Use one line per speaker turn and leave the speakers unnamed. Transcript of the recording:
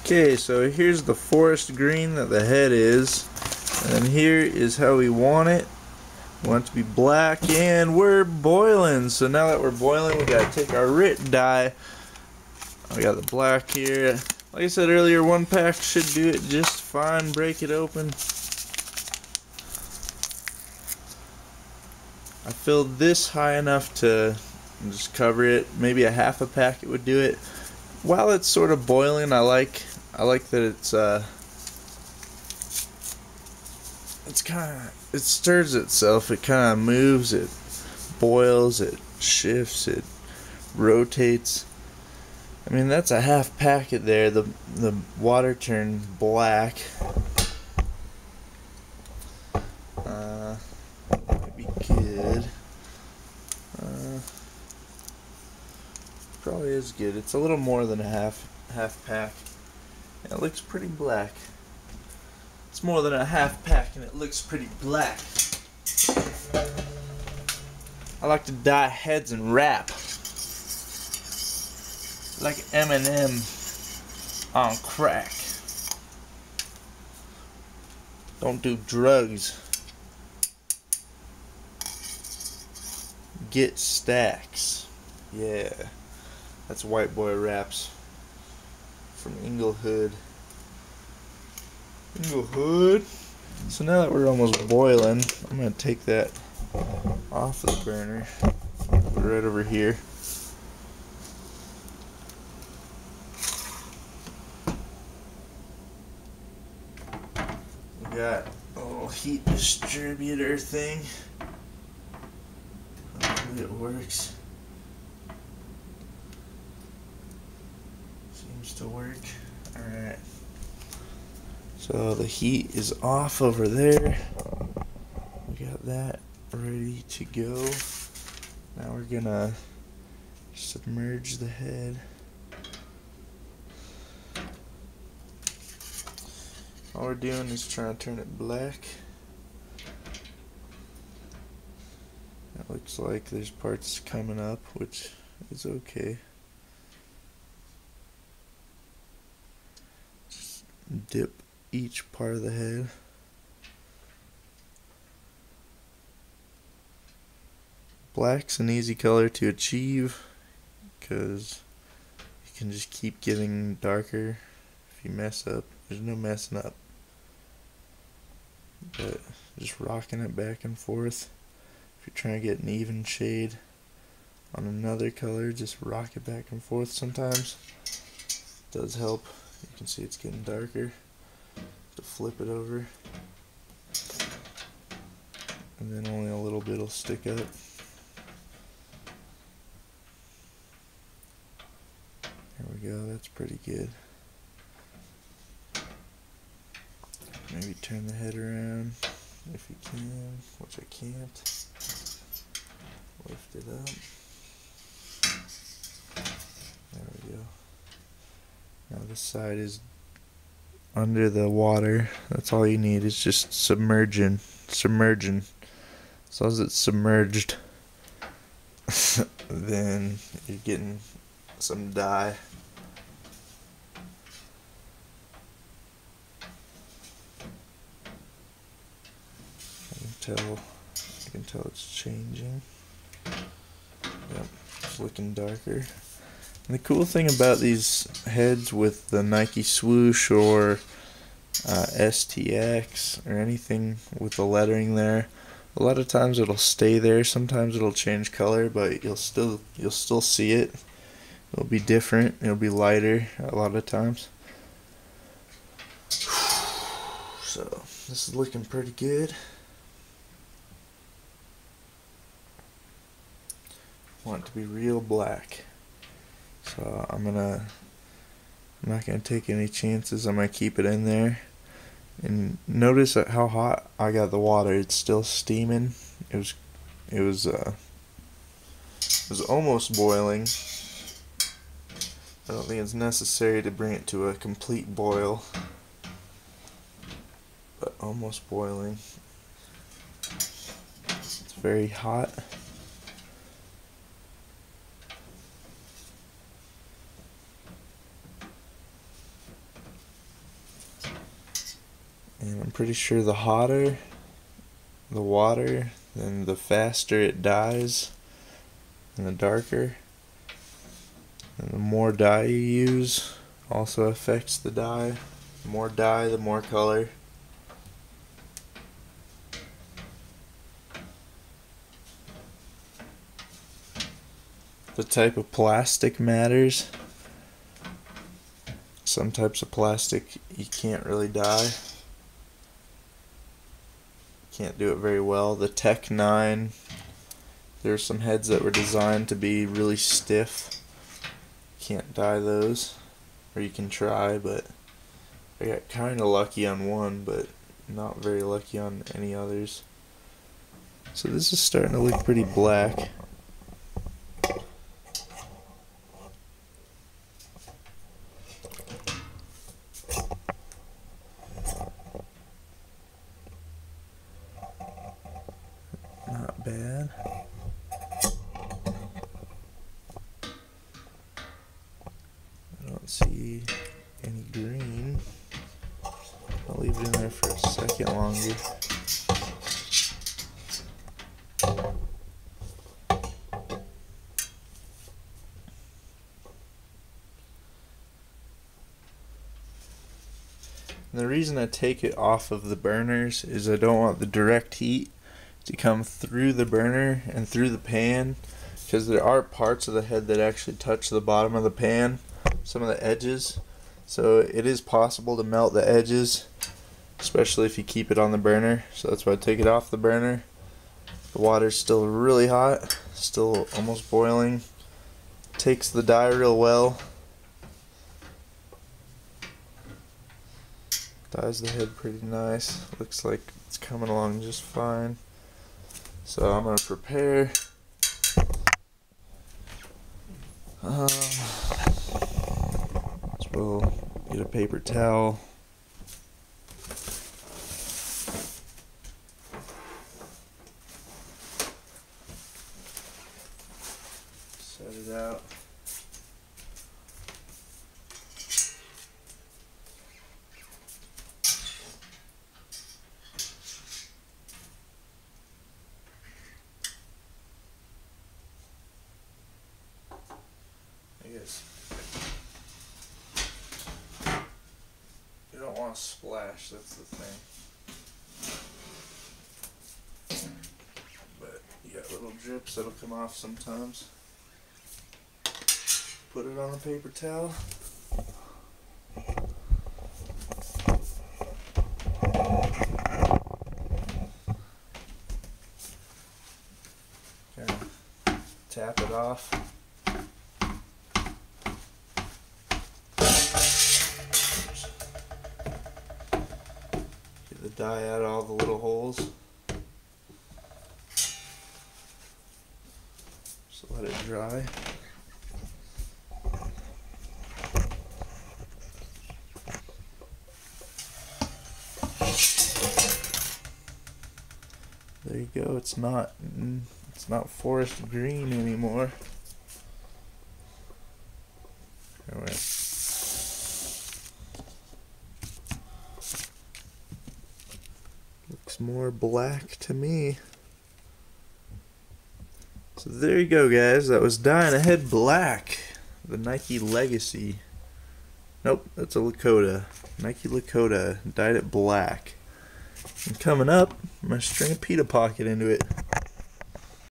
Okay, so here's the forest green that the head is, and here is how we want it. We want it to be black, and we're boiling. So now that we're boiling, we gotta take our RIT dye. We got the black here. Like I said earlier, one pack should do it just fine. Break it open. I filled this high enough to just cover it. Maybe a half a packet would do it. While it's sort of boiling, I like that it stirs itself. It kind of moves. It boils. It shifts. It rotates. I mean, that's a half packet there. The water turned black. Might be good. Probably is good. It's a little more than a half pack. And it looks pretty black. It's more than a half pack and it looks pretty black. I like to dye heads and rap. Like Eminem on crack. Don't do drugs. Get stacks. Yeah. That's white boy raps from Inglewood. So now that we're almost boiling, I'm going to take that off the burner. Put it right over here. We got a little heat distributor thing. Hopefully it works. Seems to work. Alright. So the heat is off over there. We got that ready to go. Now we're gonna submerge the head. All we're doing is trying to turn it black. It looks like there's parts coming up, which is okay. Just dip each part of the head. Black's an easy color to achieve because you can just keep getting darker if you mess up. There's no messing up. But just rocking it back and forth. If you're trying to get an even shade on another color, just rock it back and forth sometimes. It does help. You can see it's getting darker. To flip it over, and then only a little bit will stick up. There we go, that's pretty good. Maybe turn the head around if you can, which I can't. Lift it up. There we go. Now this side is under the water. That's all you need. It's just submerging. As long as it's submerged, then you're getting some dye. I can tell it's changing. Yep, it's looking darker. And the cool thing about these heads with the Nike swoosh or STX or anything with the lettering there, a lot of times it'll stay there. Sometimes it'll change color, but you'll still see it. It'll be different. It'll be lighter a lot of times. So this is looking pretty good. Want it to be real black. So I'm not gonna take any chances. I'm gonna keep it in there. And notice how hot I got the water. It's still steaming. It was almost boiling. I don't think it's necessary to bring it to a complete boil, but almost boiling. It's very hot. And I'm pretty sure the hotter the water, then the faster it dyes, and the darker. And the more dye you use also affects the dye. The more dye, the more color. The type of plastic matters. Some types of plastic you can't really dye. Can't do it very well. The Tech 9, there are some heads that were designed to be really stiff. Can't dye those, or you can try, but I got kind of lucky on one, but not very lucky on any others. So this is starting to look pretty black. Not bad. I don't see any green. I'll leave it in there for a second longer. And the reason I take it off of the burners is I don't want the direct heat to come through the burner and through the pan, because there are parts of the head that actually touch the bottom of the pan, some of the edges, so it is possible to melt the edges, especially if you keep it on the burner. So that's why I take it off the burner. The water's still really hot, still almost boiling. Takes the dye real well. Dyes the head pretty nice. Looks like it's coming along just fine. So I'm going to prepare. We'll get a paper towel. Set it out. You don't want to splash, that's the thing. But you got little drips that'll come off sometimes. Put it on the paper towel. Kind of tap it off. Get the dye out of all the little holes. Just let it dry. There you go. It's not forest green anymore. Alright. Looks more black to me. So there you go, guys. That was dyeing a head black. The Nike Legacy. Nope, that's a Lakota. Nike Lakota. Dyed it black. And coming up, I'm going to string a pita pocket into it.